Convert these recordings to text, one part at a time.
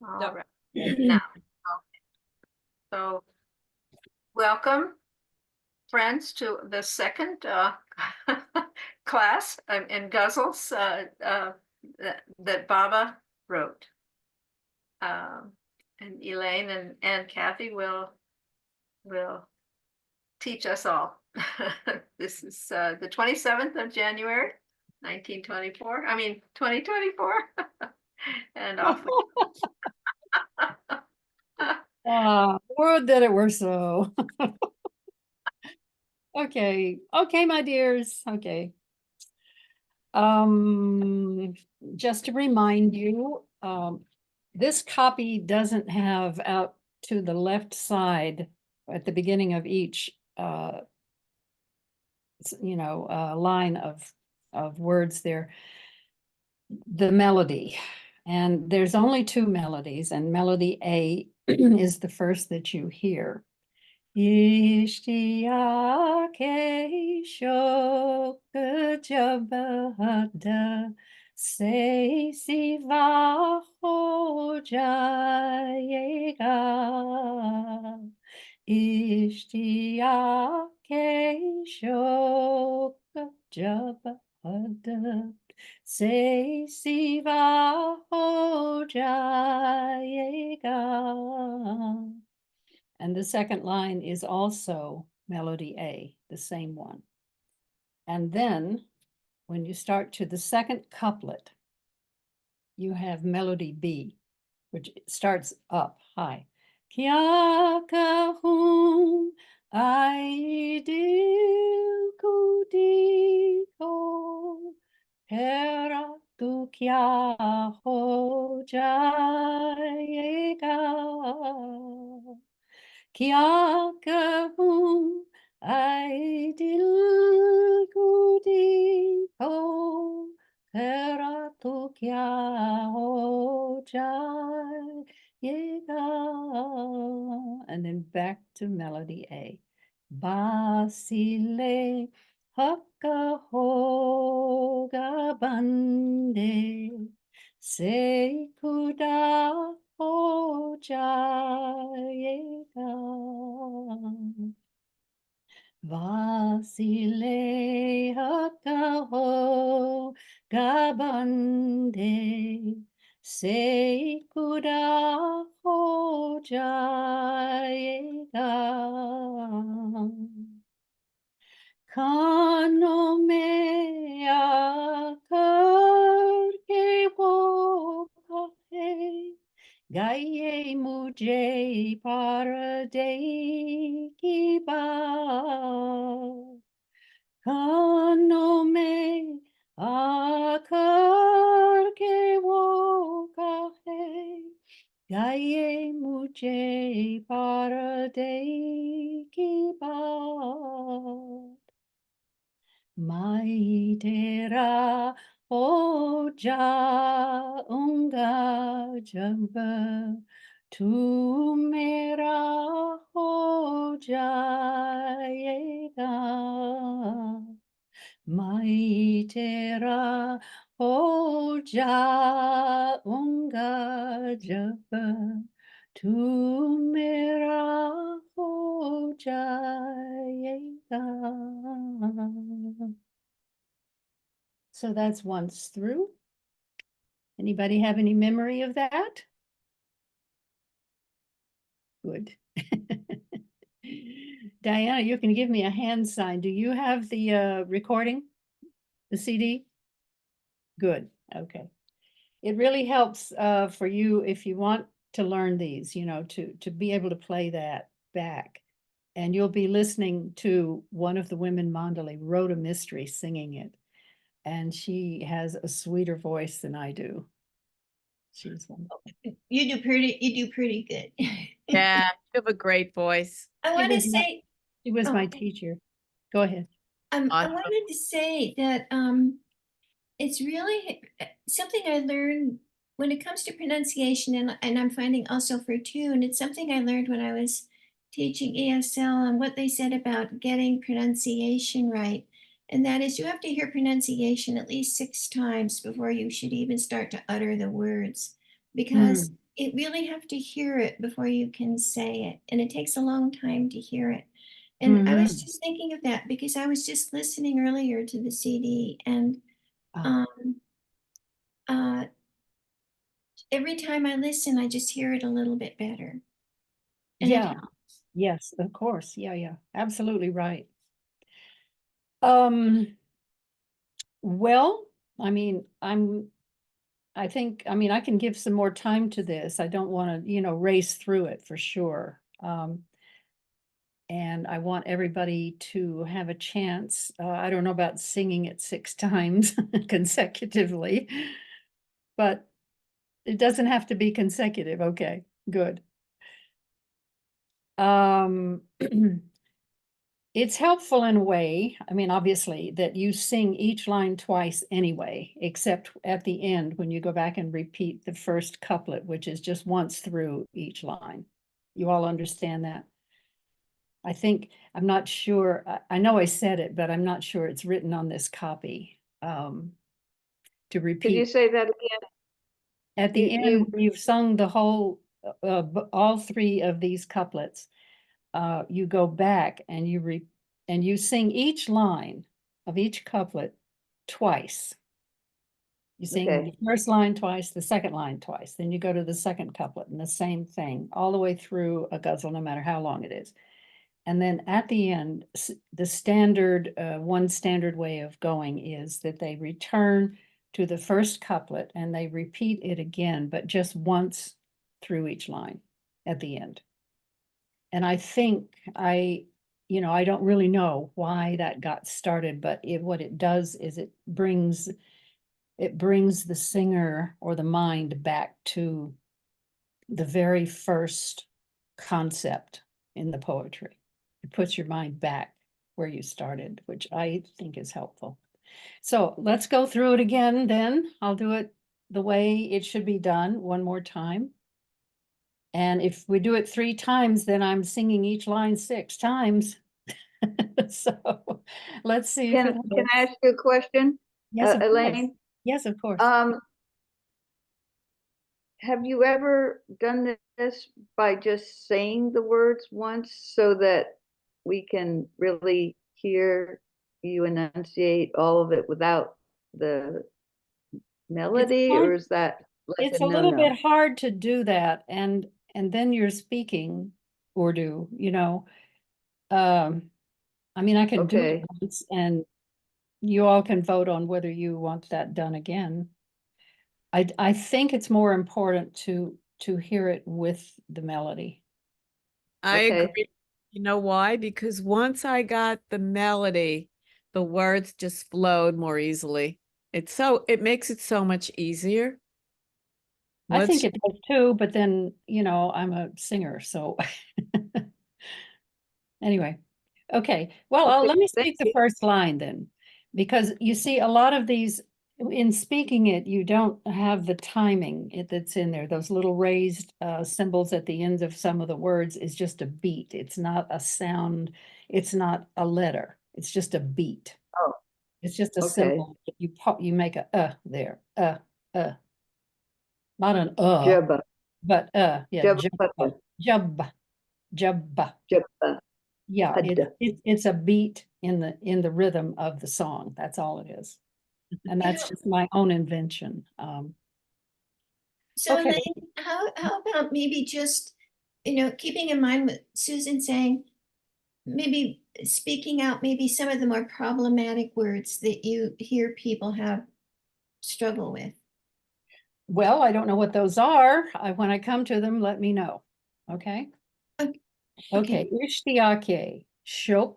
All right. Now, okay. So welcome, friends, to the second class in Ghazals that Baba wrote. And Elaine and Cathy will teach us all. This is the 27th of January, 1924. I mean, 2024. And off we Would that it were so. Okay, my dears. Okay. Just to remind you, this copy doesn't have out to the left side at the beginning of each line of words there, the melody. And there's only two melodies, and melody A is the first that you hear. Ishtiyake shok jabada se siva ho jayega. Ishtiyake shok jabada se siva ho jayega. And the second line is also melody A, the same one. And then when you start to the second couplet, you have melody B, which starts up high. Kya kahun ai dil ko dikho, Mehera tu kya ho jayega. Kya kahun ai dil ko dikho, Mehera tu kya ho jayega. And then back to melody A. Basile hakka hoga bande se kuda ho jayega. Vasile hakka hoga bande se kuda ho jayega. Kano me akar ke wo kahe, gaye mujhe parade ki baat. Kano me akar ke wo kahe, gaye mujhe parade ki baat. Mai tera ho jaunga jab tu mera ho jayega. Mai tera ho jaunga jab tu mera ho jayega. So that's once through. Anybody have any memory of that? Good. Diana, you can give me a hand sign. Do you have the recording, the CD? Good. Okay. It really helps for you if you want to learn these, to be able to play that back. And you'll be listening to one of the women mandali wrote a mystery singing it. And she has a sweeter voice than I do. She's wonderful. You do pretty good. Yeah, you have a great voice. I want to say She was my teacher. Go ahead. I wanted to say that it's really something I learned when it comes to pronunciation, and I'm finding also for tune. It's something I learned when I was teaching ESL and what they said about getting pronunciation right. And that is you have to hear pronunciation at least 6 times before you should even start to utter the words. Because you really have to hear it before you can say it, and it takes a long time to hear it. And I was just thinking of that because I was just listening earlier to the CD, and Ah. uh, every time I listen, I just hear it a little bit better. And it Yeah, helps. yes, of course. Yeah, yeah, absolutely right. Um, well, I mean, I think, I mean, I can give some more time to this. I don't want to, race through it for sure. And I want everybody to have a chance. I don't know about singing it 6 times consecutively, but it doesn't have to be consecutive. Okay, good. It's helpful in a way, I mean, obviously, that you sing each line twice anyway, except at the end when you go back and repeat the first couplet, which is just once through each line. You all understand that? I think, I'm not sure, I know I said it, but I'm not sure it's written on this copy. To Could you repeat say that again? at the you- end, when you've sung the whole, all 3 of these couplets, you go back and you sing each line of each couplet twice. You sing Okay. the first line twice, the second line twice, then you go to the second couplet and the same thing all the way through a ghazal, no matter how long it is. And then at the end, the standard, one standard way of going is that they return to the first couplet and they repeat it again, but just once through each line at the end. And I think I don't really know why that got started, but what it does is it brings the singer or the mind back to the very first concept in the poetry. It puts your mind back where you started, which I think is helpful. So let's go through it again then. I'll do it the way it should be done one more time. And if we do it 3 times, then I'm singing each line 6 times. So let's see if it Can helps. I ask you a question, Yes, of course. Elaine? Yes, of course. Have you ever done this by just saying the words once so that we can really hear you enunciate all of it without the melody, hard- or is that like It's a a little no-no? bit hard to do that, and then you're speaking Urdu, I mean, I can do it Okay, once, and you all can vote on whether you want that done again. I think it's more important to hear it with the melody. I okay. agree. You know why? Because once I got the melody, the words just flowed more easily. It makes it so much easier. I think Once it does too, but then, I'm a singer, so anyway. Okay, well, Okay, let me thank speak the you. first line then, because you see a lot of these, in speaking it, you don't have the timing that's in there. Those little raised symbols at the ends of some of the words is just a beat. It's not a sound. It's not a letter. It's just a beat. Oh, It's just a okay. symbol. You make a there, not an Jabba, but yeah, jabba, jabba, jabba. jabba, Yeah, hadda. it's a beat in the rhythm of the song. That's all it is. And that's just my own invention. So Okay. Elaine, how about maybe just, keeping in mind what Susan saying, maybe speaking out maybe some of the more problematic words that you hear people have struggle with. Well, I don't know what those are. When I come to them, let me know. Okay. Okay. Okay. Ishtiyake shok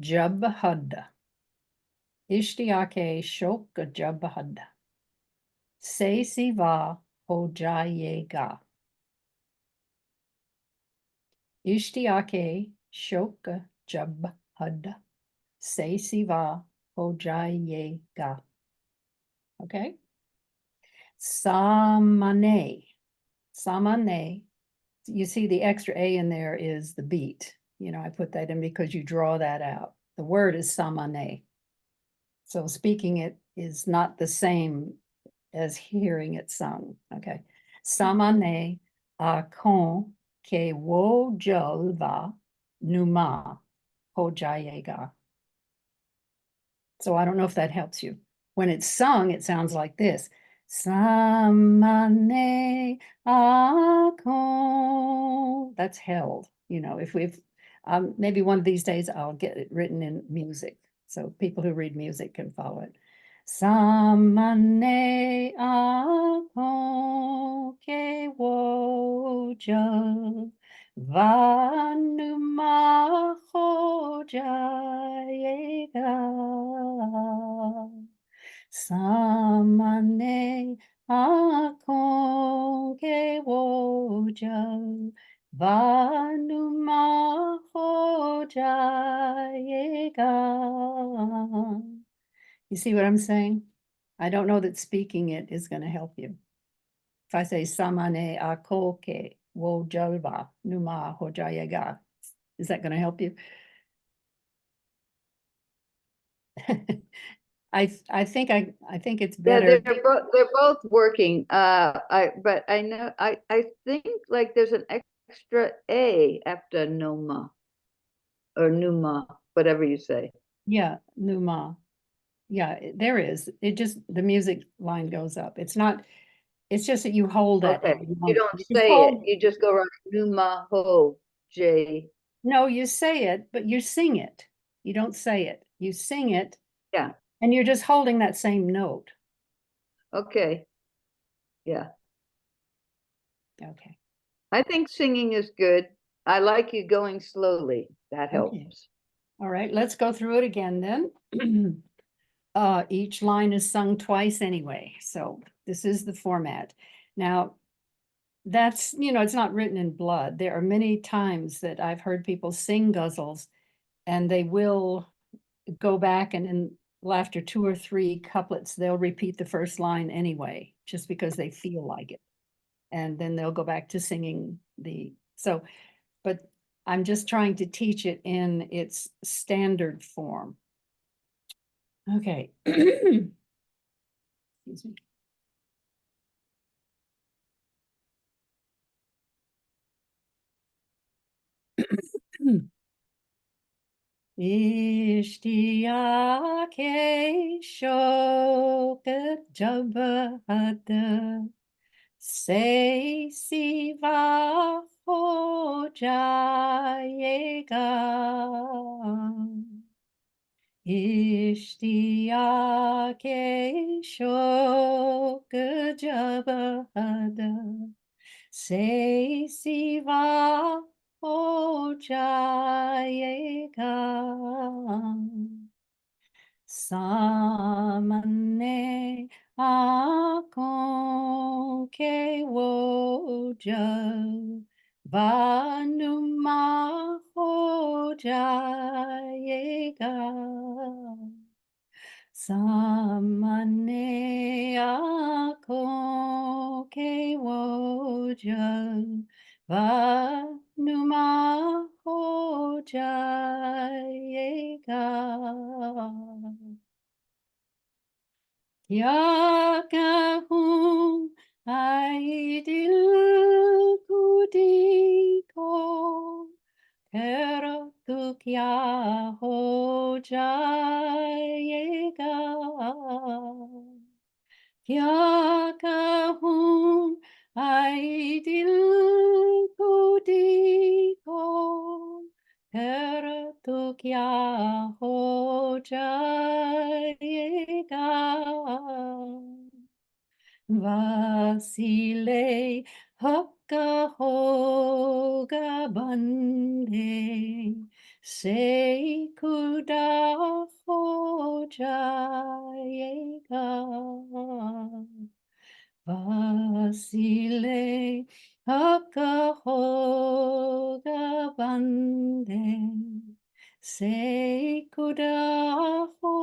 jab hadda. Ishtiyake shok jab hadda. Se siva ho jayega. Ishtiyake shok jab hadda. Se siva ho jayega. Okay. Samane. Samane. You see the extra A in there is the beat. I put that in because you draw that out. The word is samane. So speaking it is not the same as hearing it sung. Okay. Samane Akon ke wo jalva numa ho jayega. So I don't know if that helps you. When it's sung, it sounds like this. Samane akon. That's held. You know, if we've maybe one of these days I'll get it written in music so people who read music can follow it. Samane akon ke wo jal vanuma ho jayega. Samane akon ke wo jal vanuma ho jayega. You see what I'm saying? I don't know that speaking it is going to help you. If I say samane akoke wo jalva numa ho jayega, is that going to help you? I think it's Yeah, better. they're both working. But I know I think like there's an extra A after Noma or Numa, whatever you say. Yeah, numa. Yeah, there is. It just the music line goes up. It's not. It's just that you hold that. Okay, you don't just say it. hold- You just go right Numa Ho J. No, you say it, but you sing it. You don't say it. You sing it, Yeah. and you're just holding that same note. Okay. Yeah. Okay. I think singing is good. I like you going slowly. That Okay. helps. All right, let's go through it again then. Each line is sung twice anyway, so this is the format. Now, that's, it's not written in blood. There are many times that I've heard people sing Ghazals and they will go back and after two or three couplets, they'll repeat the first line anyway, just because they feel like it. And then they'll go back to singing but I'm just trying to teach it in its standard form. Okay. Excuse me. Ishtiyake shokat jabahada say siva ho jayega. Ishtiyake shokat jabahada say siva ho jayega. Samane akon ke wo jal vanuma ho jayega. Samane akon ke wo jal vanuma ho jayega. Yakahum aidil kudiko keratuk ya ho jayega. Yakahum aidil kudiko keratuk ya ho jayega. Vasile hokka hoga bande seikuda ho jayega. Vasile hokka hoga bande seikuda ho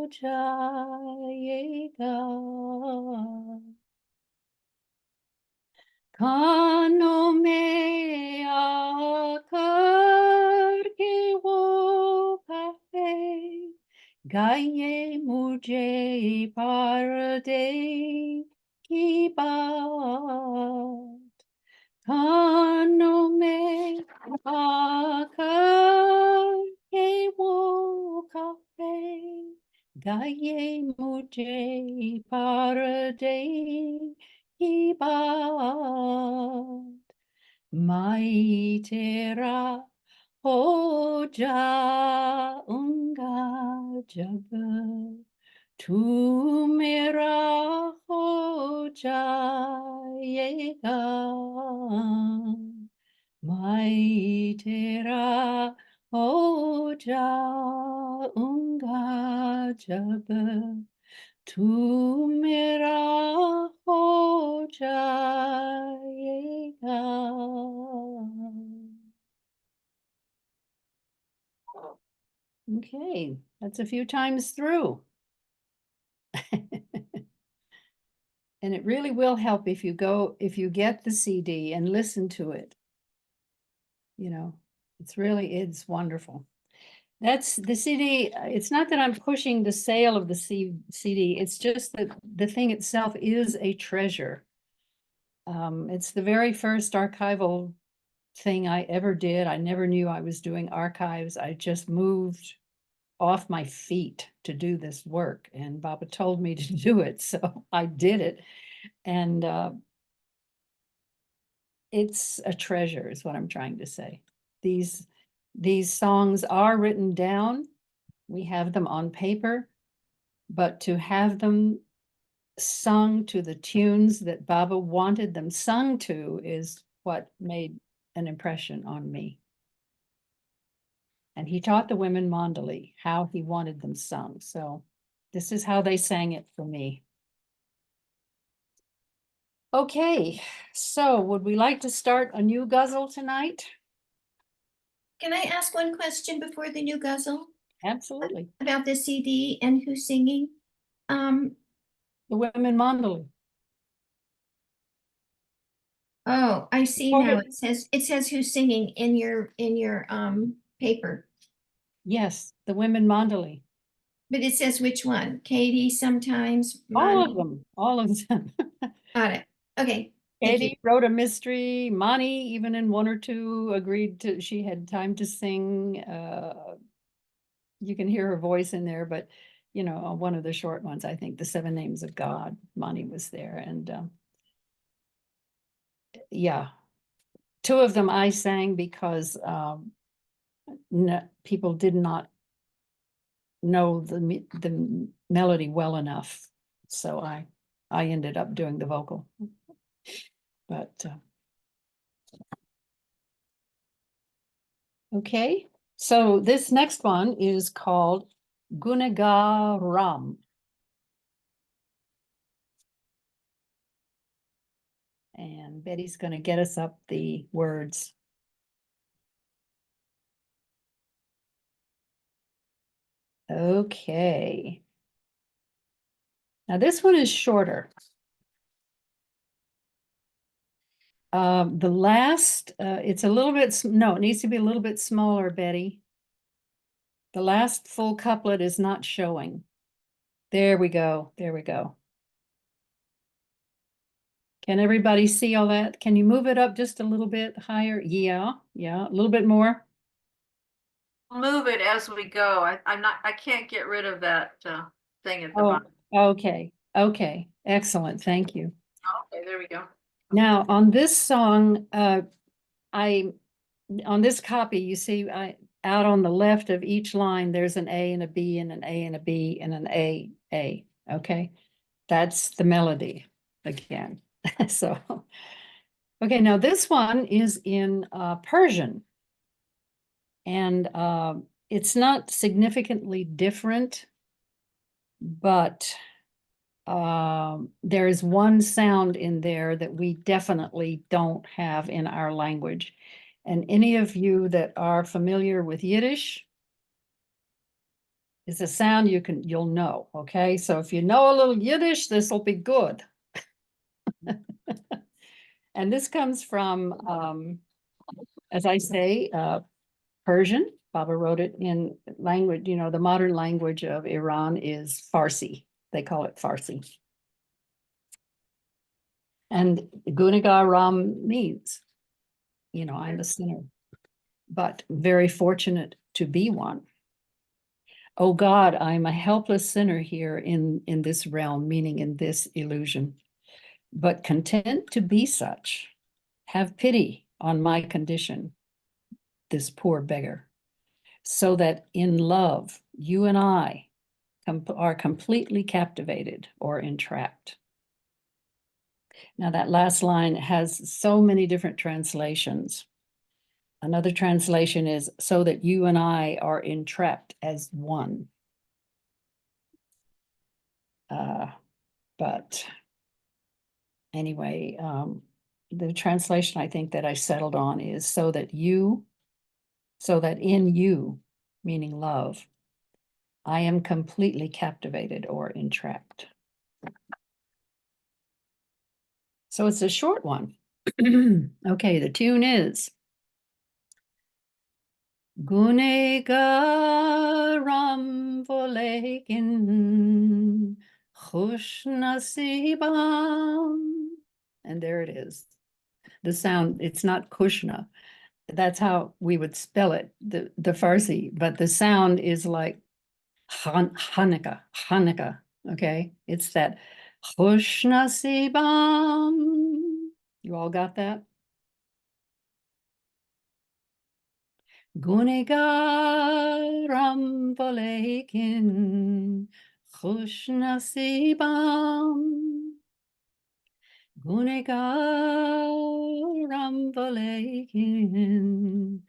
jayega. Kano me akar ke wo kahe gaye mujhe parde ki baat. Anome akaye wo kafe gaye muje parade iba maitera hoja unga jaba tu mera hoja yega maitera hoja unga jaba tu mera hoja yega. Okay, that's a few times through. And it really will help if you get the CD and listen to it. You know, it's wonderful. That's the CD. It's not that I'm pushing the sale of the CD. It's just that the thing itself is a treasure. It's the very first archival thing I ever did. I never knew I was doing archives. I just moved off my feet to do this work, and Baba told me to do it, so I did it. And it's a treasure is what I'm trying to say. These songs are written down. We have them on paper, but to have them sung to the tunes that Baba wanted them sung to is what made an impression on me. And he taught the women mandali how he wanted them sung. So this is how they sang it for me. Okay, so would we like to start a new ghazal tonight? Can I ask one question before the new ghazal Absolutely. about the CD and who's singing? The women mandali. Oh, I see Oh, now. yeah. It says who's singing in your paper, Yes, the women mandali. but it says which one? Katie sometimes. All Mani. of them, all of them. Got it. Okay. Thank you. Katie wrote a mystery. Mani, even in one or two, agreed to, she had time to sing. You can hear her voice in there, but you know, one of the short ones, I think the 7 Names of God, Mani was there. And yeah, 2 of them I sang because people did not know the melody well enough. So I ended up doing the vocal. But okay, so this next one is called Gunagaram. And Betty's going to get us up the words. Okay. Now this one is shorter. The last, it's a little bit, no, it needs to be a little bit smaller, Betty. The last full couplet is not showing. There we go. There we go. Can everybody see all that? Can you move it up just a little bit higher? Yeah, a little bit more. Move it as we go. I can't get rid of that thing at the Oh, bottom. okay, excellent, thank you. Okay, there we go. Now, on this song, on this copy, you see, out on the left of each line, there's an A and a B and an A and a B and an A, okay? That's the melody again. So, okay, now this one is in Persian. And it's not significantly different, but there is one sound in there that we definitely don't have in our language. And any of you that are familiar with Yiddish, it's a sound you'll know, okay? So if you know a little Yiddish, this will be good. And this comes from, as I say, Persian. Baba wrote it in language, you know, the modern language of Iran is Farsi. They call it Farsi. And Gunagaram means I'm a sinner, but very fortunate to be one. Oh God, I'm a helpless sinner here in this realm, meaning in this illusion, but content to be such. Have pity on my condition, this poor beggar, so that in love, you and I are completely captivated or entrapped. Now that last line has so many different translations. Another translation is so that you and I are entrapped as one. But anyway, the translation I think that I settled on is so that in you, meaning love, I am completely captivated or entrapped. So it's a short one. Okay, the tune is Gunegaram volekin khush nasibam. And there it is. The sound, it's not Kushna. That's how we would spell it, the Farsi, but the sound is like Hanukkah, okay? It's that khush nasibam. You all got that? Gunegaram volekin khush nasibam. Gunegaram volekin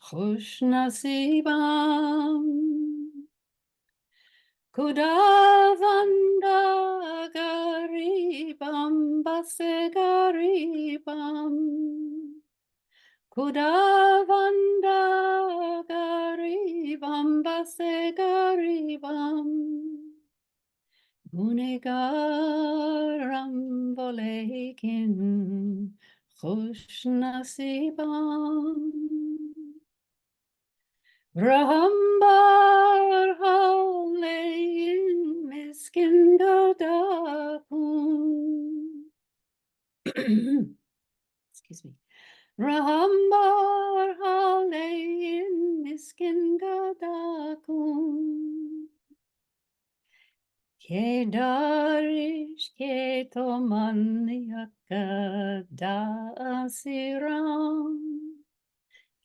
khush nasibam. Kudavanda garibam base garibam. Kudavanda garibam base garibam. Gunegaram volekin khush nasibam. Rahambar halein miskin gadakun. Excuse me. Rahambar halein miskin gadakun. Kedarish ketoman yakada asiram.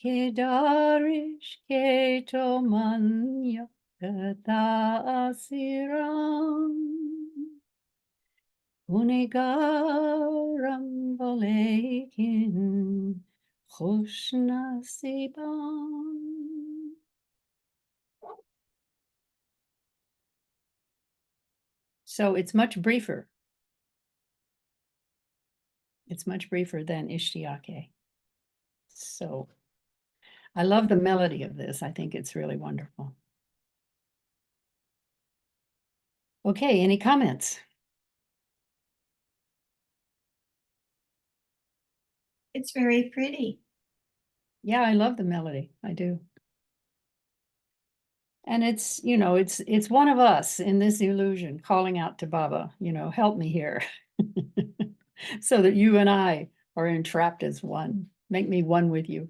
Kedarish ketoman yakada asiram. Gunegaram volekin khush nasibam. So it's much briefer. It's much briefer than Ishtiyake. So I love the melody of this. I think it's really wonderful. Okay, any comments? It's very pretty. Yeah, I love the melody. I do. And it's, it's one of us in this illusion calling out to Baba, help me here. So that you and I are entrapped as one. Make me one with you.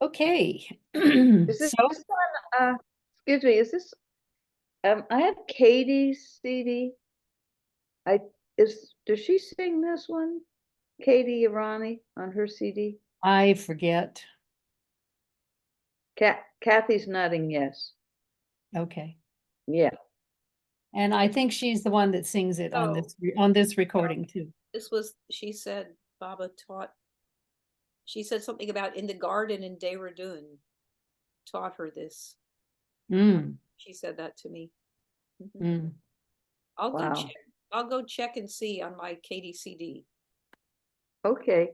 Okay. Is this So one, excuse me, is this, I have Katie's CD. Does she sing this one? Katie Irani on her CD? I forget. Kathy's nodding yes. Okay. Yeah. And I think she's the one that sings it on this recording too. She said Baba she said something about in the garden in Dehradun, taught her this. Mm, She said that to me. mm. Wow. I'll go check and see on my Katie CD. Okay.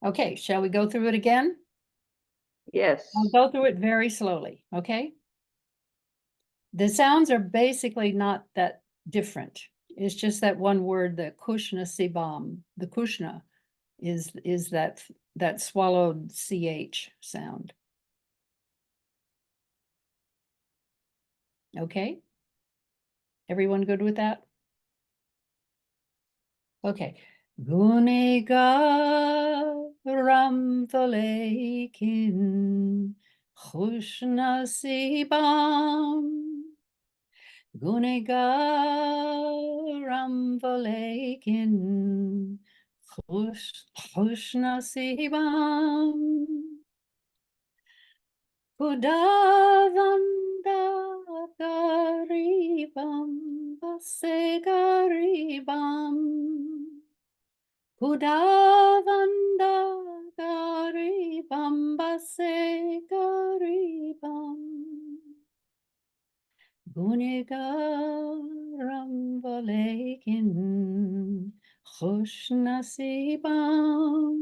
Okay, shall we go through it again? Yes. I'll go through it very slowly, okay? The sounds are basically not that different. It's just that one word, the kushna sibam. The kushna is that swallowed ch sound. Okay? Everyone good with that? Okay. Gunegaram valekin khushnasibam. Gunegaram valekin khushnasibam. Kudavanda garibam base garibam. Kudavanda garibam base garibam. Gunegaram valekin khushnasibam.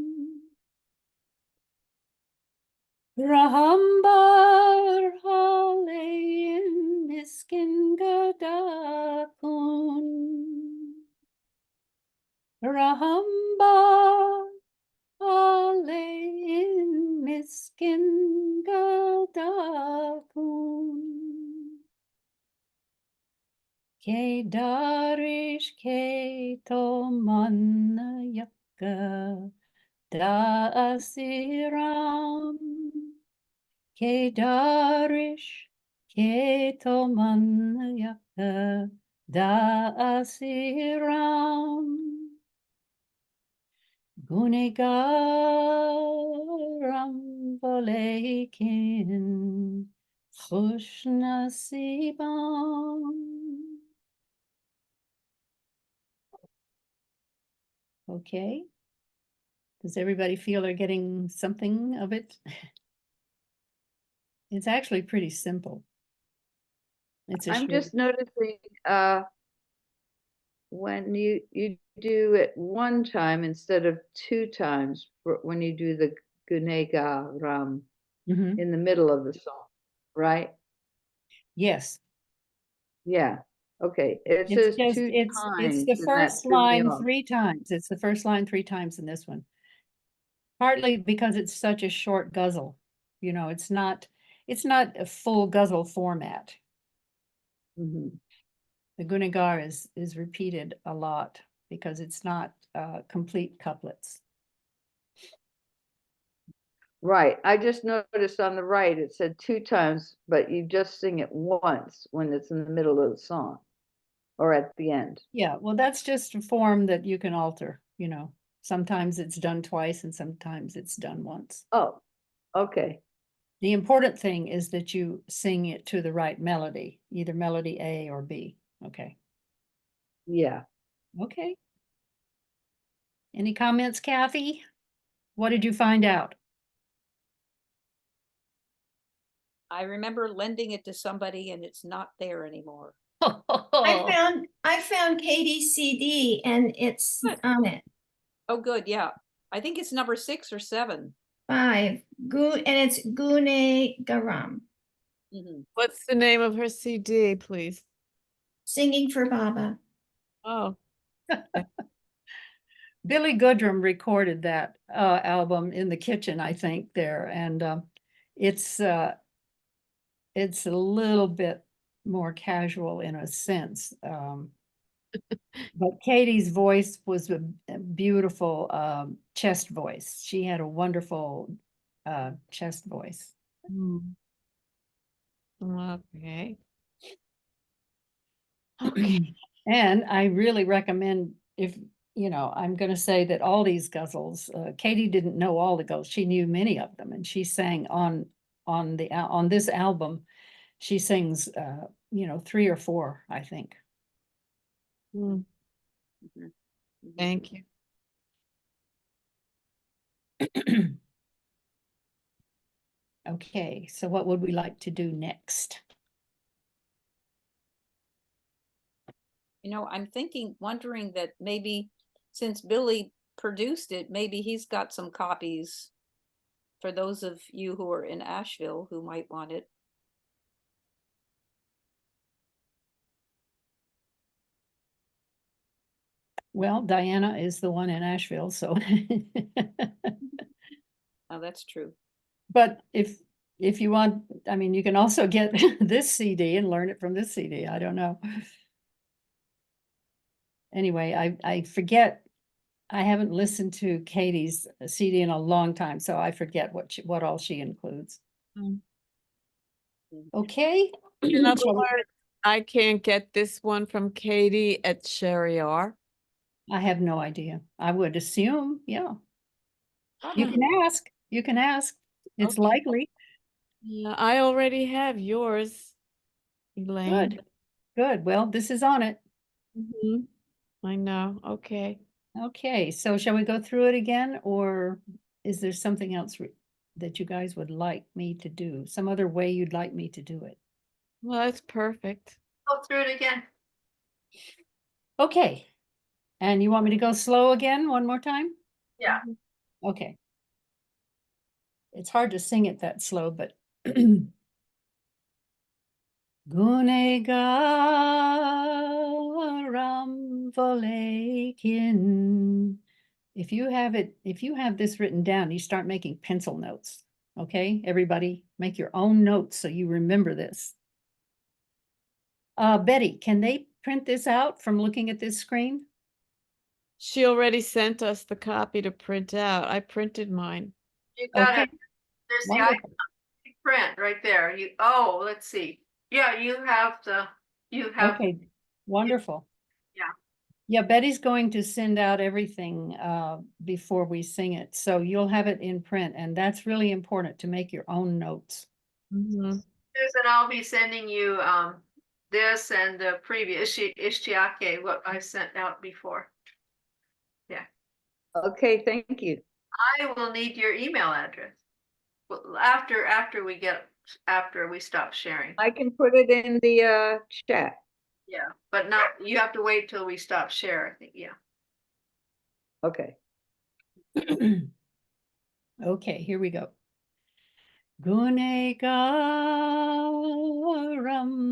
Rahambar halein miskin gadakun. Rahambar halein miskin gadakun. Ke darish ke tomanna yakka da asiram. Ke darish ke tomanna yakka da asiram. Gunegaram valekin khushnasibam. Okay. Does everybody feel they're getting something of it? It's actually pretty simple. It's a I'm short, just noticing, when you do it one time instead of two times, when you do the Gunega Ram Mhm. in the middle of the song, right? Yes, Yeah, okay, it it's says just, two it's times, the and that first threw me line off. 3 times. It's the first line 3 times in this one. Partly because it's such a short guzzle. You know, it's not a full guzzle format. Mhm. The Gunagar is repeated a lot because it's not complete couplets. Right, I just noticed on the right, it said two times, but you just sing it once when it's in the middle of the song or at the end. Yeah, well, that's just a form that you can alter, you know. Sometimes it's done twice and sometimes it's done once. Oh, okay, The important thing is that you sing it to the right melody, either melody A or B. Okay. yeah. Okay. Any comments, Kathy? What did you find out? I remember lending it to somebody and it's not there anymore. I found Katie's CD and it's Good. on it. Oh, good, yeah. I think it's number 6 or 7. 5. And it's Gune Garam, Mhm. What's the name of her CD, please? Singing for Baba. Oh, Billy Goodrum recorded that album in the kitchen, I think, there, and it's a little bit more casual in a sense. But Katie's voice was a beautiful chest voice. She had a wonderful chest voice. okay. And I really recommend, if you know, I'm going to say that all these ghazals, Katie didn't know all the ghazals. She knew many of them, and she sang on this album. She sings, you know, 3 or 4, I think. Mm, Mhm. Mhm. thank you. Okay, so what would we like to do next? You know, I'm wondering that maybe since Billy produced it, maybe he's got some copies for those of you who are in Asheville who might want it. Well, Diana is the one in Asheville, so. Oh, that's true. But if you want, I mean, you can also get this CD and learn it from this CD. I don't know. Anyway, I forget I haven't listened to Katie's CD in a long time, so I forget what all she includes. Mm. Okay. In other Shall we- words, I can't get this one from Katie at Sheriar. I have no idea. I would assume, yeah. You Ah, can ask. You can ask. It's Okay. likely. yeah, I already have yours, Elaine. Good. Good. Well, this is on it. Mhm. I know. Okay. Okay, so shall we go through it again, or is there something else that you guys would like me to do? Some other way you'd like me to do it? Well, that's perfect. Go through it again. Okay. And you want me to go slow again one more time? Yeah. Okay. It's hard to sing it that slow, but Gunegaram Valekin. If you have this written down, you start making pencil notes. Okay, everybody, make your own notes so you remember this. Betty, can they print this out from looking at this screen? She already sent us the copy to print out. I printed mine. You got Okay, it. There's the wonderful. print right there. Let's see. Yeah, you have Okay, wonderful. Yeah. Yeah, Betty's going to send out everything before we sing it, so you'll have it in print, and that's really important to make your own notes. Mhm. Susan, I'll be sending you this and the previous Ishtiake, what I sent out before. Okay, thank you. I will need your email address. Well, after we stop sharing. I can put it in the chat. Yeah, but not, you have to wait till we stop share, I think, yeah. Okay. Okay, here we go. Gunegaram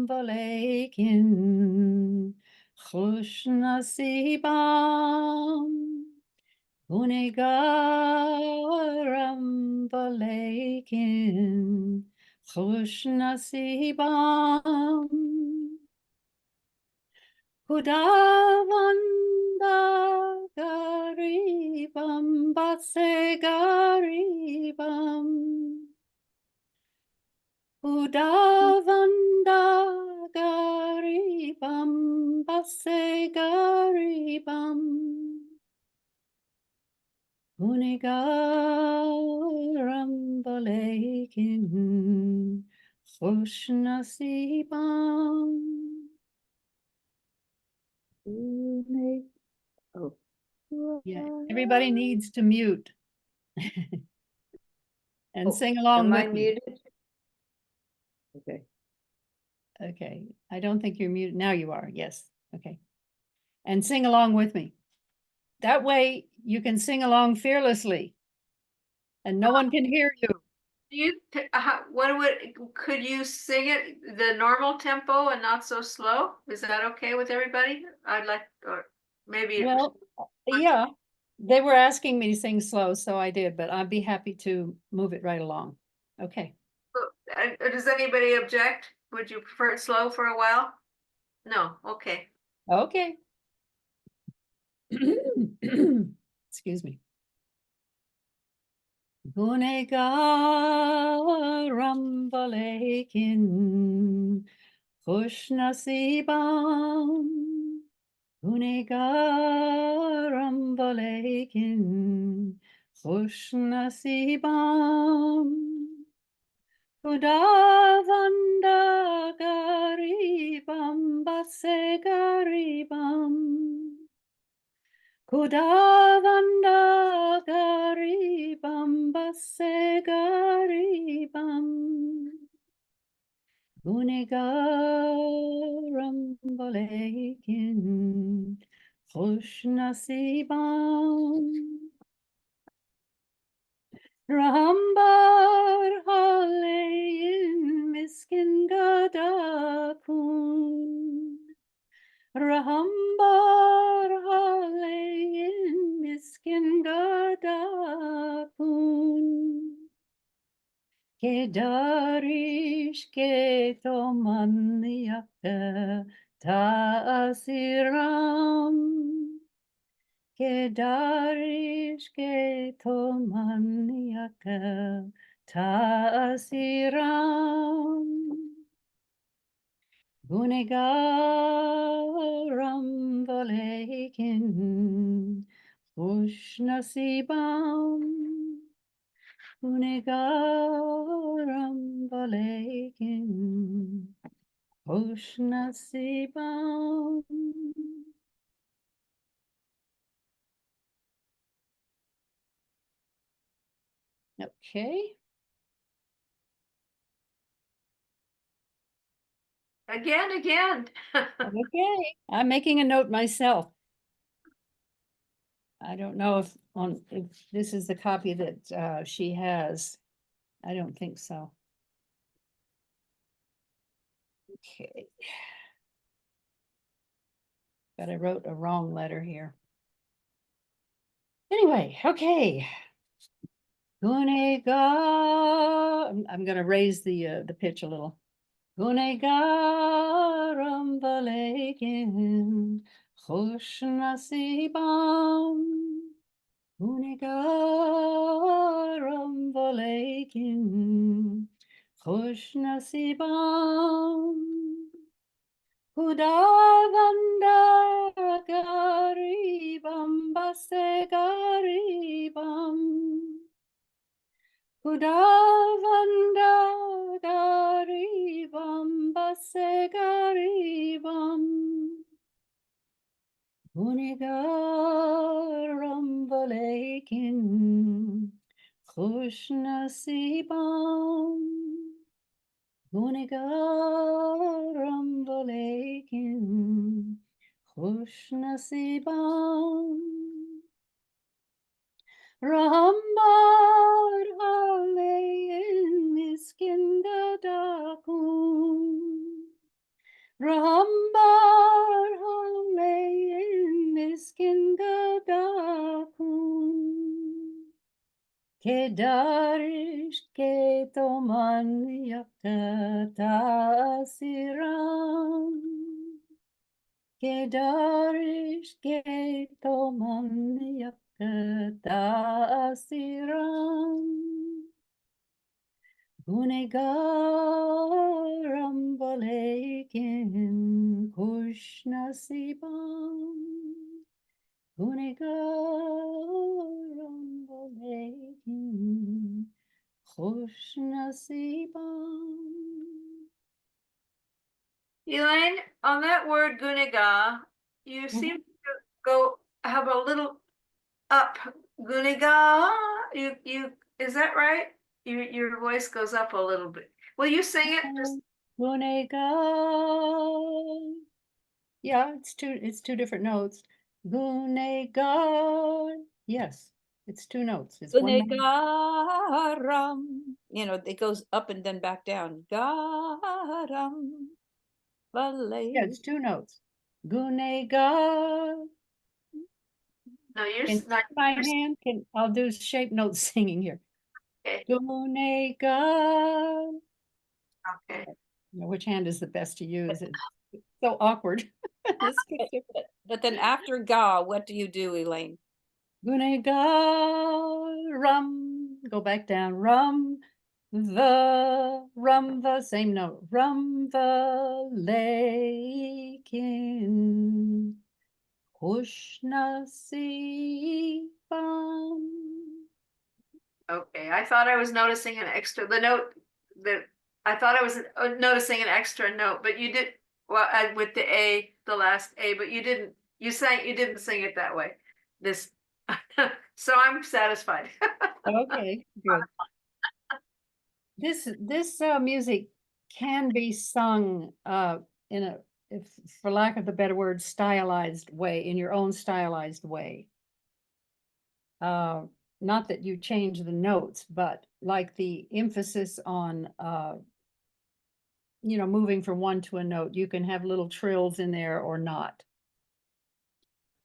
Valekin Khushnasibam Gunegaram Valekin Khushnasibam Khudavanda Garibam Base Garibam Udavanda garibam base garibam Unigaram balekin Khushnasibam. Oh. Yeah, everybody needs to mute and Oh, sing along am I with me. muted? Okay. Okay, I don't think you're muted. Now you are, yes, okay. And sing along with me. That way you can sing along fearlessly and no one can hear you. Could you sing it the normal tempo and not so slow? Is that okay with everybody? Or maybe. Well, yeah, they were asking me to sing slow, so I did, but I'd be happy to move it right along. Okay. Does anybody object? Would you prefer it slow for a while? No, okay. Okay. Excuse me. Gunegaram Valekin Khushnasibam Gunegaram Valekin Khushnasibam Khudavanda garibam base garibam Khudavanda garibam base garibam Gunegaram balekin Khushnasibam Rambar haleyin miskin gadakun Rahambar haleyin miskin gadakun Kedarish ketomanniyakta ta'asiram Kedarish ke tomaniaka taasiram gunegaram valekin khush nasibam gunegaram valekin khush nasibam. Okay. Again. Okay, I'm making a note myself. I don't know if this is the copy that she has. I don't think so. Okay. But I wrote a wrong letter here. Anyway, okay. Gunegar. I'm gonna raise the pitch a little. Gunegaram valekin khush nasibam. Gunegaram valekin khush nasibam. Khudavanda garibam base garibam. Khudavanda garibam base garibam. Gunegaram valekin khush nasibam. Gunegaram valekin khush nasibam. Rahambar halein miskinda dakun. Rahambar halein miskinda dakun. Kedarish ke toman yakata asiram. Kedarish ke toman yakata asiram. Gunegaram valekin khush nasibam. Gunegaram valekin khush nasibam. Elaine, on that word guniga, you seem to go have a little up. Guniga, you is that right? Your voice goes up a little bit. Will you sing it? Just Gunegar. Yeah, it's two different notes. Gunegar. Yes, it's two notes. It's one note. Gunegaram. You know, it goes up and then back down. Garam. Yeah, it's two notes. Gunegar. no, you're Can not. my hand can I'll do shape note singing here. Okay. Gunegar. Okay. You know, which hand is the best to use? It's so awkward. This picture. But then after ga, what do you do, Elaine? Gunegaram. Go back down. The same note. Lekin khush nasibam. Okay. I thought I was noticing the note that I thought I was noticing an extra note, but you did well with the A, the last A, but you didn't. You didn't sing it that way. This, so I'm satisfied. Okay, good. This music can be sung in a, if for lack of a better word, stylized way, in your own stylized way. Not that you change the notes, but like the emphasis on you know, moving from one to a note, you can have little trills in there or not.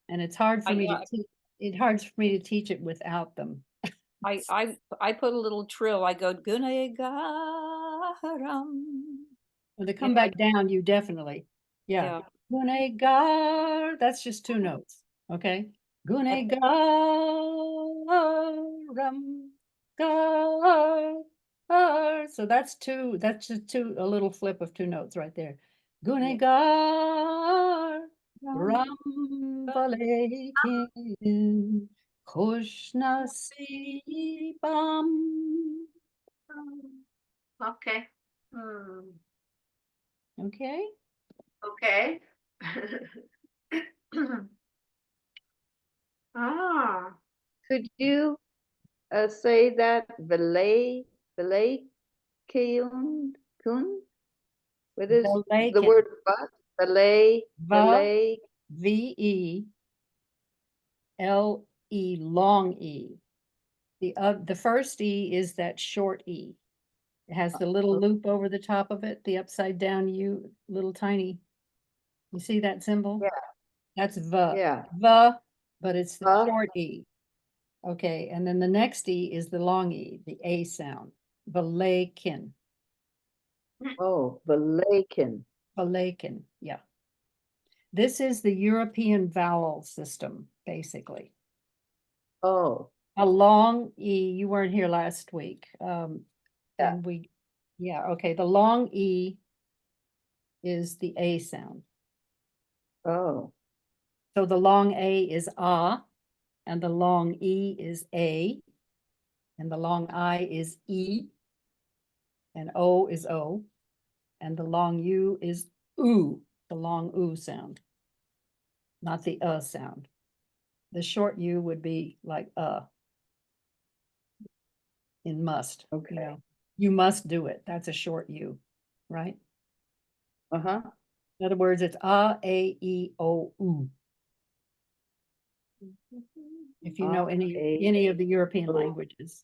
And it's hard for me to teach. It's hard for me to teach it without them. I put a little trill. I go gunegaram. When they come back down, you definitely, yeah. Gunegar, that's just two notes, okay? Gunegaram gar. So that's just two, a little flip of two notes right there. Gunegar ram valekin Kushnasibam. Okay. Hmm, Okay, okay. Ah, Could you say that Valet kun? What is the Valekin. word but? Valet. VELE, long E. The first E is that short E. It has the little loop over the top of it, the upside down U, little tiny. You see that symbol? Yeah. That's Yeah. but it's the Uh, short E. Okay, and then the next E is the long E, the A sound. Valekin, oh, Valakin. Valekin, yeah. This is the European vowel system, basically. Oh, A long E, you weren't here last week. Yeah. And yeah, okay, the long E is the A sound. oh, So the long A is ah, and the long E is A, and the long I is E, and O is O, and the long U is oo, the long oo sound, not the sound. The short U would be like in must, okay. you know. You must do it. That's a short U, right? Uh-huh. In other words, it's A, E, O, U. If you know any of the European O. languages.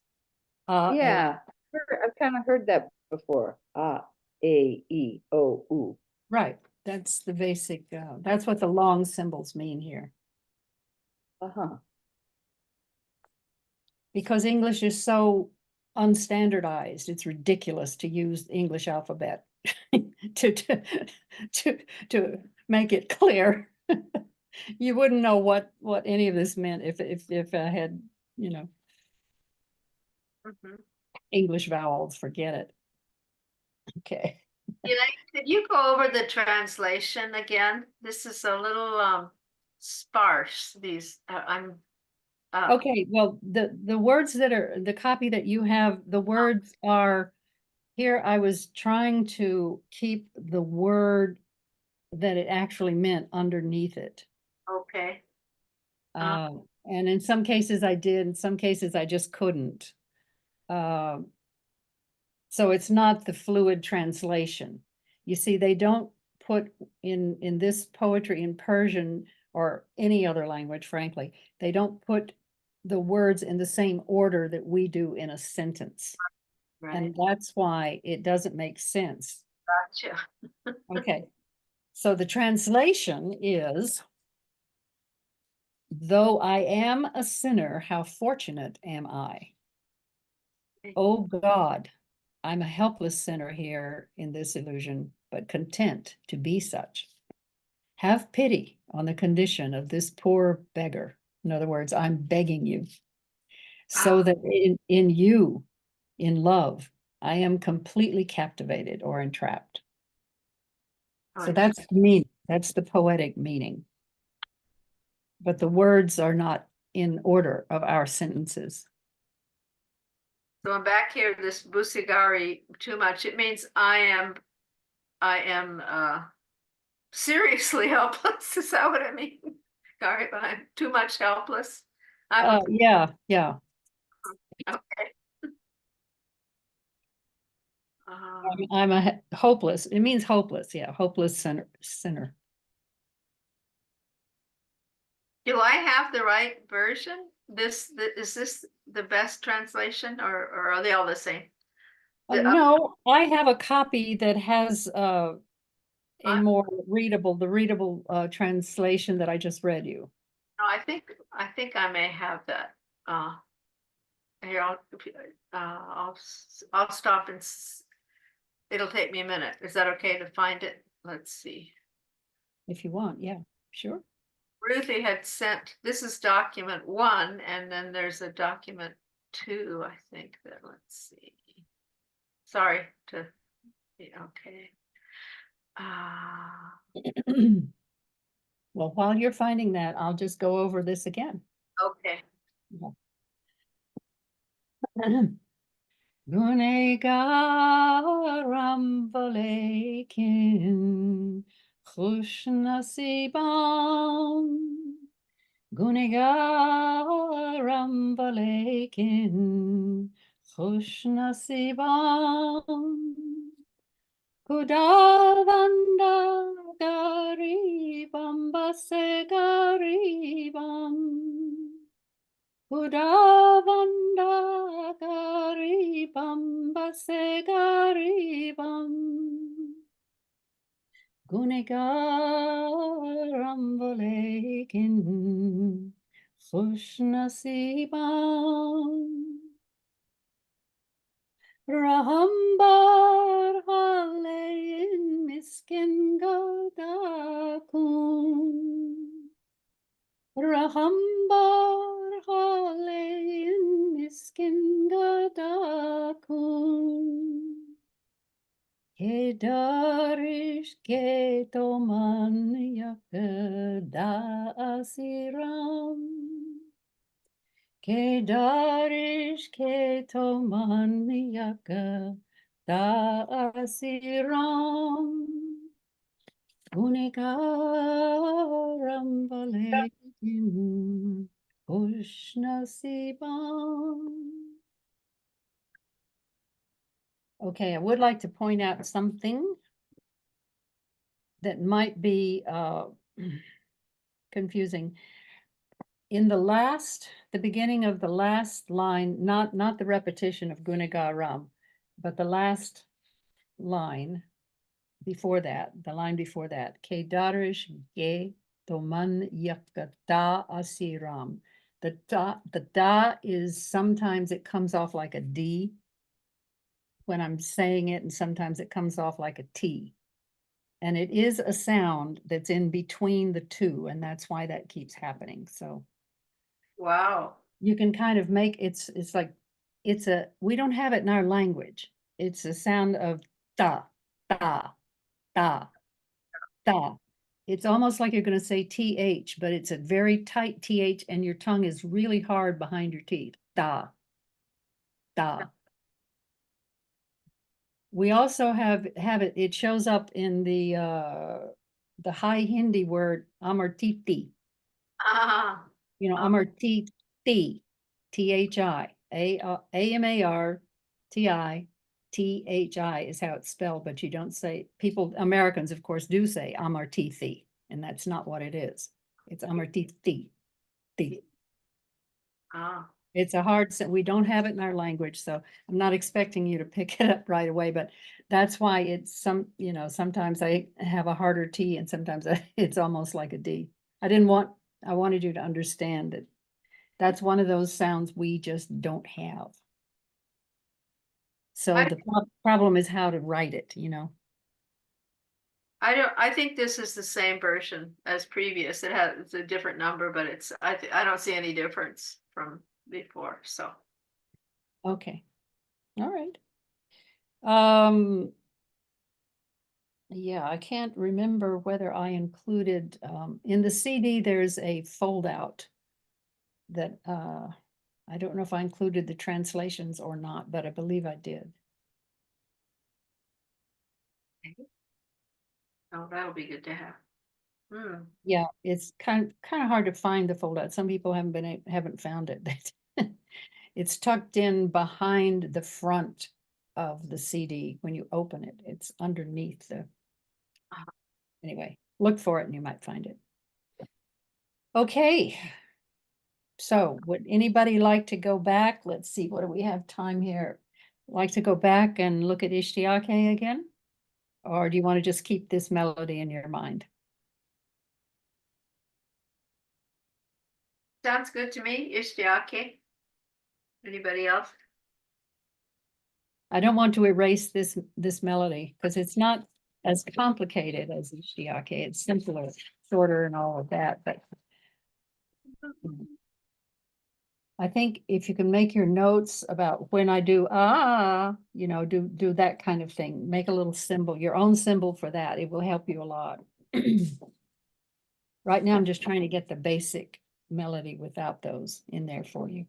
Yeah, I've kind of heard that before. A, E, O, U. Right, that's the basic, that's what the long symbols mean here. Uh-huh. Because English is so unstandardized, it's ridiculous to use the English alphabet to, to make it clear. You wouldn't know what any of this meant if I had, mhm. English vowels, forget it. Okay. Elaine, could you go over the translation again? This is a little sparse, these, I'm. Okay, well, the words that are, the copy that you have, the words are, here I was trying to keep the word that it actually meant underneath it. Okay. And in some cases I did, in some cases I just couldn't. So it's not the fluid translation. You see, they don't put in this poetry in Persian or any other language, frankly, they don't put the words in the same order that we do in a sentence. Right, And that's why it doesn't make sense. gotcha. Okay, so the translation is, though I am a sinner, how fortunate am I? Oh God, I'm a helpless sinner here in this illusion, but content to be such. Have pity on the condition of this poor beggar. In other words, I'm begging you, so that in you, in love, I am completely captivated or entrapped. So that's the meaning, that's the poetic meaning. But the words are not in order of our sentences. So I'm back here, this busigari, too much, it means I am seriously helpless, is that what I mean? Sorry, but I'm too much helpless. Yeah. Okay. I'm a hopeless, it means hopeless, yeah, hopeless sinner. Do I have the right version? Is this the best translation, or are they all the same? No, I have a copy that has a I- more readable, the readable translation that I just read you. No, I think I may have that. Here, I'll stop and it'll take me a minute. Is that okay to find it? Let's see. If you want, yeah, sure. Ruthie had sent, this is document 1, and then there's a document 2, I think that, let's see. Sorry to, yeah, okay. Well, while you're finding that, I'll just go over this again. Okay. Gunegaram valekin khush nasibam. Gunegaram valekin khush nasibam. Kudavanda garibam base garibam. Kudavanda garibam base garibam. Gunegaram valekin khush nasibam. Rahambar halein miskin gadakun. Rahambar halein miskin gadakun. Kedarish ketoman yakda asiram. Kedarish ketoman yakda asiram. Gunegaram valekim khush nasibam. Okay, I would like to point out something that might be confusing. In the beginning of the last line, not the repetition of Gunegaram, but the last line before that, the line before that, Kedarish ge toman yakata asiram. The da is sometimes it comes off like a D when I'm saying it, and sometimes it comes off like a T. And it is a sound that's in between the two, and that's why that keeps happening. So Wow. you can kind of make it's like we don't have it in our language. It's a sound of da, da, da, da. It's almost like you're going to say TH, but it's a very tight TH, and your tongue is really hard behind your teeth. Da, da. We also have it, it shows up in the high Hindi word amartiti. Ah, You know, Oh. amartiti, THI, AMARTI, is how it's spelled, but you don't say, Americans, of course, do say amartithi, and that's not what it is. It's amartithi. ah. It's a hard, we don't have it in our language, so I'm not expecting you to pick it up right away, but that's why it's sometimes I have a harder T and sometimes it's almost like a D. I wanted you to understand that that's one of those sounds we just don't have. So I- the problem is how to write it, I think this is the same version as previous. It's a different number, but I don't see any difference from before, so. Okay, all right. Yeah, I can't remember whether I included, in the CD, there's a fold out that, I don't know if I included the translations or not, but I believe I did. Oh, that'll be good to have. Yeah, it's kind of hard to find the fold out. Some people haven't found it. It's tucked in behind the front of the CD when you open it. It's underneath the. Anyway, look for it and you might find it. Okay. So would anybody like to go back? Let's see, what do we have time here? Like to go back and look at Ishtiake again? Or do you want to just keep this melody in your mind? Sounds good to me, Ishtiake. Anybody else? I don't want to erase this melody because it's not as complicated as Ishtiake. It's simpler, shorter and all of that, but I think if you can make your notes about when I do, you know, do that kind of thing, make a little symbol, your own symbol for that. It will help you a lot. Right now, I'm just trying to get the basic melody without those in there for you.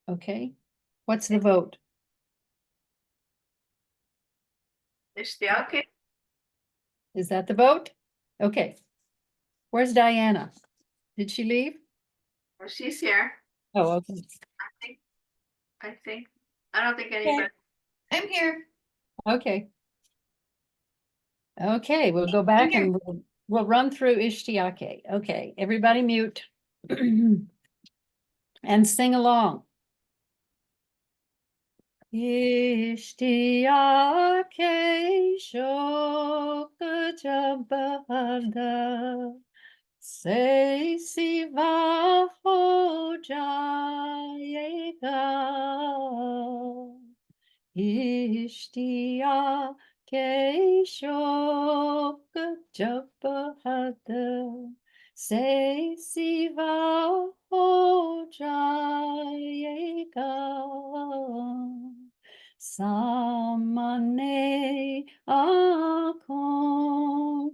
Okay, what's the vote? Ishtiake. Is that the vote? Okay. Where's Diana? Did she leave? Oh, she's here. Oh, okay. I think. I don't think anybody. I'm here. Okay. Okay, we'll go back here. and we'll run through Ishtiake. Okay, everybody mute. And sing along. Ishtiake shokajabada se siva hojayega. Ishtiake shokajabada se siva hojayega. Samane akon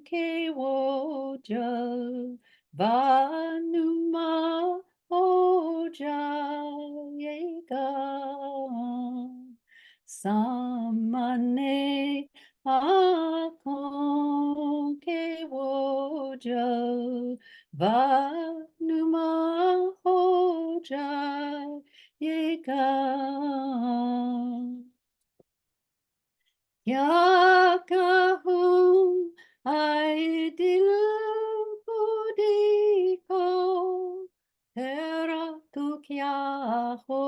ke woja vanuma hojayega. Samane akon ke woja vanuma hojayega. Yakahum aidil budiko teratu kya ho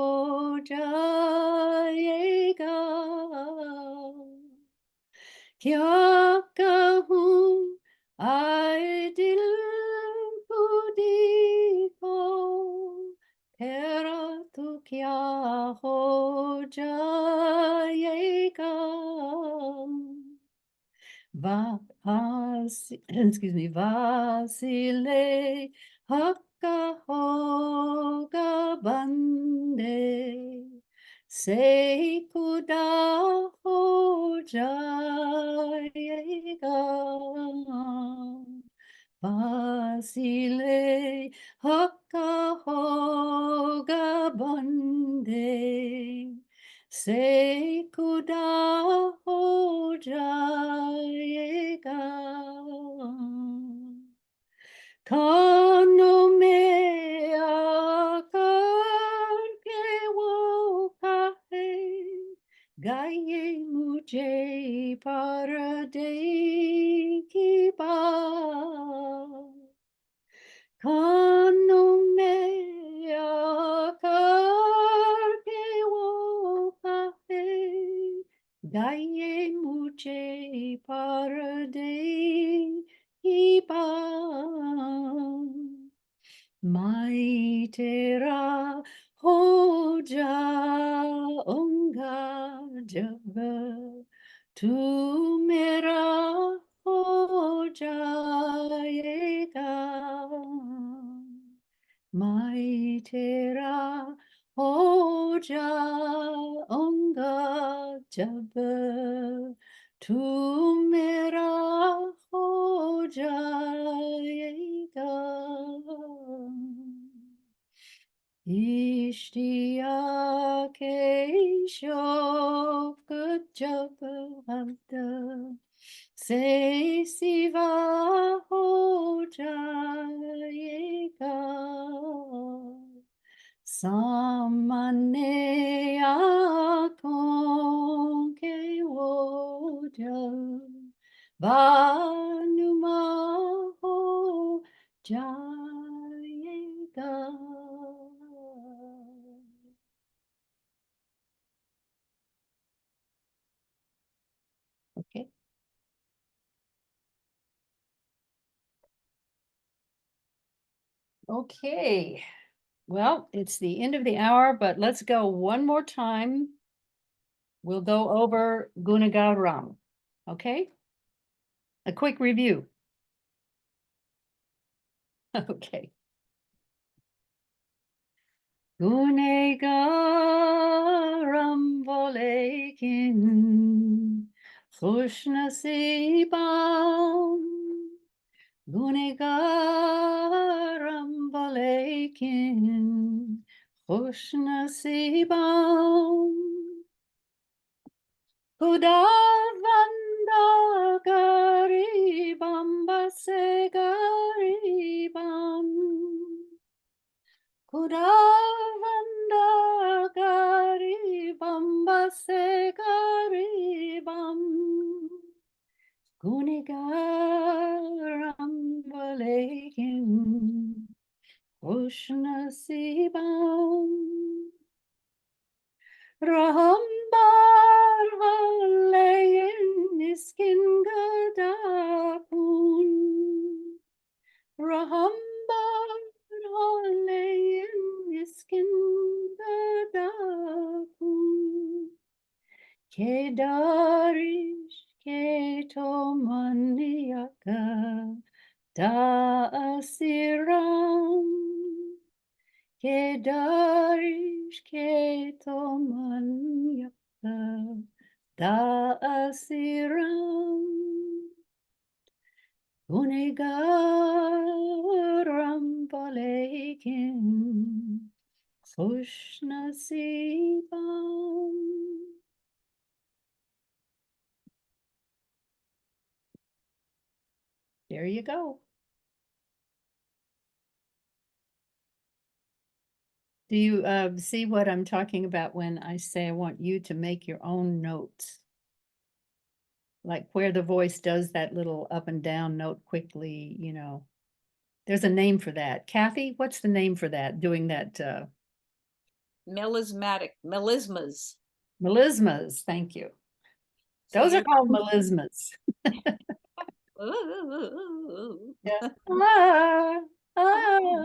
jayega. Kya kahum aidil budiko teratu kya ho jayega. Excuse me, Vasile Hakka Hoga Bande Seikuda Hojayega. Vasile Hakka Hoga Bande Seikuda hojayega. Kanome akar ke wo kahe gaye mujhe parade ki baat. Kanome akar ke wo kahe gaye mujhe parade ki baat. Mai tera ho jaunga jab tu mera ho jayega. Mai tera ho jaunga jab tu mera ho jayega. Ishtiyake shok jabhata se siva ho jayega. Samane akon ke woja vanuma ho jayega. Okay. Okay. Well, it's the end of the hour, but let's go one more time. We'll go over Gunagaram. Okay? A quick review. Okay. गुनहगारम वो लेकिन खुशनसीबाम गुनहगारम वो लेकिन खुशनसीबाम खुदावंदा गरीबम बसे गरीबम खुदावंदा गरीबम बसे गरीबम गुनहगारम वलेकिन खुशनसीबम rahmbar haleyin miskin gadakun rahmbar haleyin miskin gadakun kedarish ketomaniaka da asiram kedarish ketomaniaka da asiram gunegaram balekin khush-nasibam. There you go. Do you see what I'm talking about when I say I want you to make your own notes? Like where the voice does that little up and down note quickly, you know. There's a name for that. Cathy, what's the name for that? Doing that Melismatic, melismas. melismas. Thank you. So Those are you're- called melismas. Ooh. Yeah. Ah, ah.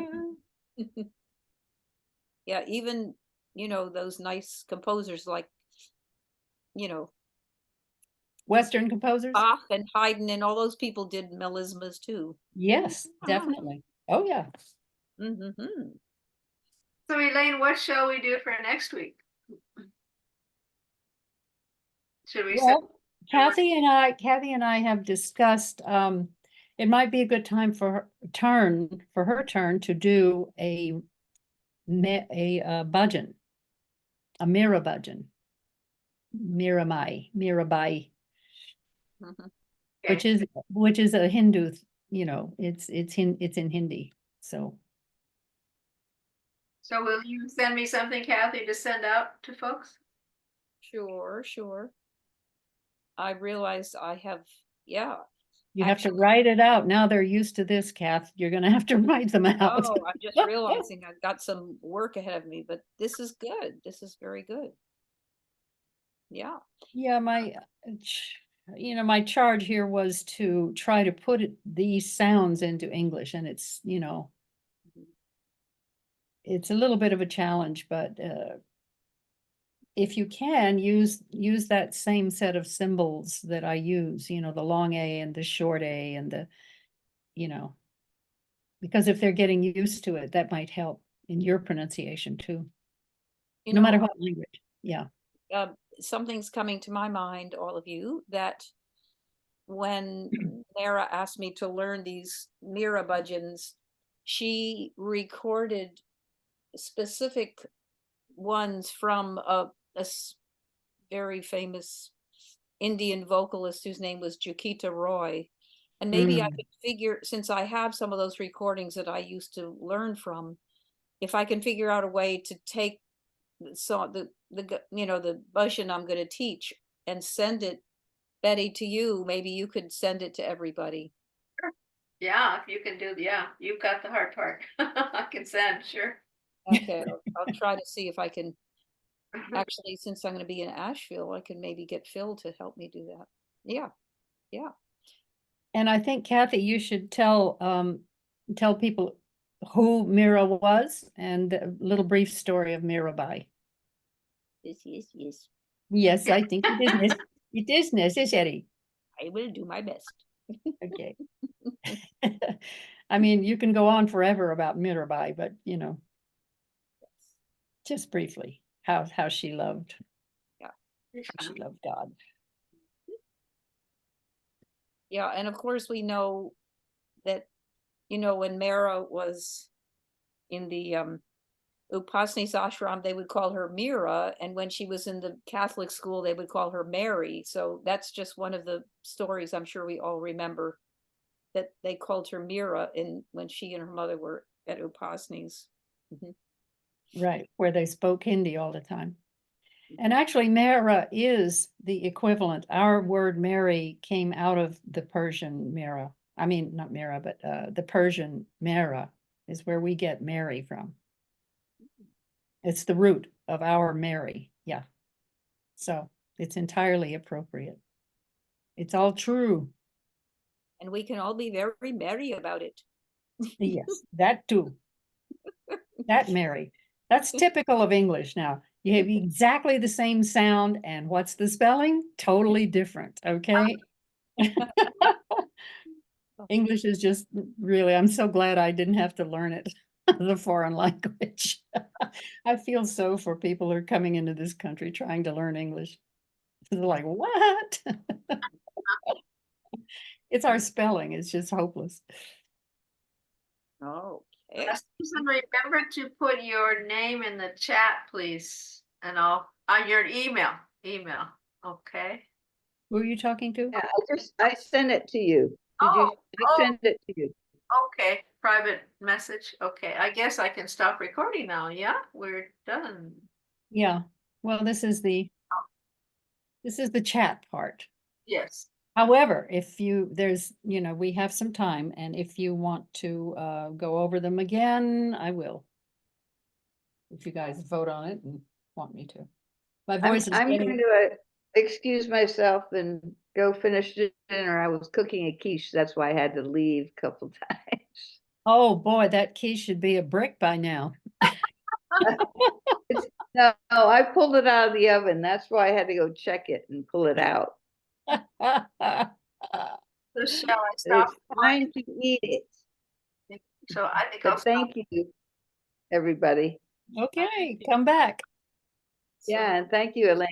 Yeah, even, those nice composers like, you know, Western composers? Bach and Haydn and all those people did melismas too. Yes, definitely. Oh, yeah. Mm-hmm. So Elaine, what shall we do for next week? Should we set? Well, Cathy and I have discussed, it might be a good time for her turn to do a bhajan, a Mira bhajan, Mirabai, Mhm. which is a Hindu, it's in Hindi. So will you send me something, Cathy, to send out to folks? Sure. I realized I have, yeah. you have to Actually- write it out. Now they're used to this, Kath. You're gonna have to write them out. Oh, I'm just realizing I've got some work ahead of me, but this is good. This is very good. Yeah. Yeah, my charge here was to try to put these sounds into English, and it's, it's a little bit of a challenge, but if you can use that same set of symbols that I use, the long A and the short A and the, because if they're getting used to it, that might help in your pronunciation too, You no matter know, what language. Yeah. something's coming to my mind, all of you, that when Mehera asked me to learn these Mira bhajans, she recorded specific ones from very famous Indian vocalist whose name was Jukita Roy. And maybe I could figure, since I have some of those recordings that I used to learn from, if I can figure out a way to take the bhajan I'm going to teach and send it, Betty, to you, maybe you could send it to everybody. Yeah, if you can do, yeah, you've got the hard part. I can send, sure. Okay, I'll try to see if I can. Actually, since I'm going to be in Asheville, I can maybe get Phil to help me do that. Yeah. And I think, Cathy, you should tell people who Mira was and a little brief story of Mirabai. Yes. Yes, I think it is necessary. I will do my best. Okay. I mean, you can go on forever about Mirabai, but you know, just briefly, how she loved. Yeah. She loved God. Yeah, and of course we know that, you know, when Mehera was in the Upasani's ashram, they would call her Mira, and when she was in the Catholic school, they would call her Mary. So that's just one of the stories I'm sure we all remember, that they called her Mira in when she and her mother were at Upasani's. Right, where they spoke Hindi all the time. And actually, Mehera is the equivalent. Our word Mary came out of the Persian Mira. I mean, not Mira, but the Persian Mehera is where we get Mary from. It's the root of our Mary. Yeah. So it's entirely appropriate. It's all true. And we can all be very merry about it. Yes, that too. That Mary. That's typical of English now. You have exactly the same sound, and what's the spelling? Totally different, okay? English is just really, I'm so glad I didn't have to learn it, the foreign language. I feel so for people who are coming into this country trying to learn English. They're like, what? It's our spelling, it's just hopeless. Okay. Susan, remember to put your name in the chat, please, and I'll, your email, okay? Who are you talking to? Yeah, I sent it to you. Did you? I sent it to you. Okay, private message, okay, I guess I can stop recording now, yeah, we're done. Yeah, well, this is the chat part. Yes. However, if you, there's, you know, we have some time, and if you want to go over them again, I will. If you guys vote on it and want me to. My voice is I'm getting, going to excuse myself and go finish dinner. I was cooking a quiche. That's why I had to leave a couple times. oh boy, that key should be a brick by now. No, I pulled it out of the oven. That's why I had to go check it and pull it out. So shall I stop? It's time to eat it. So I think I'll But stop. thank you, everybody. Okay, come back. Yeah, and thank you, Elaine.